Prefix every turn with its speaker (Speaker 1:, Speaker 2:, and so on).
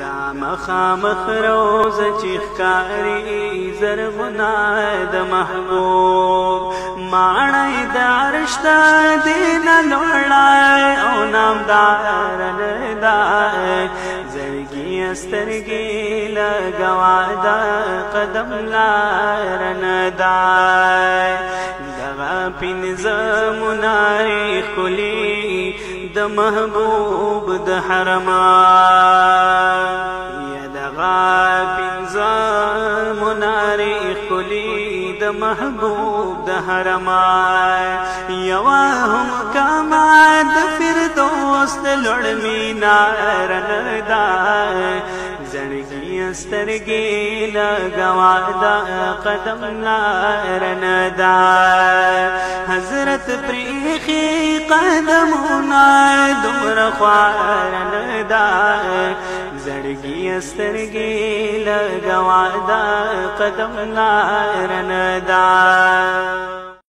Speaker 1: دا مخامخ روزه چې ښکاري زرغونه د محبوب ماڼۍ د عرش د دینه لوړه او نامدار نه ده زړګي سترګې لګوا د قدم لار نه ده دغه پنځه منارې ښکلي د محبوب د حرما یا دغه پنځه منارې ښکلي د محبوب د حرما یوه هم کمه د فردوس د لوړ مینار نه ده زړګي سترګې لګوا د قدم لار نه ده حضرت پریخي قدمونه دومره خوار نه ده زړګي سترګې لګوا د قدم لار نه ده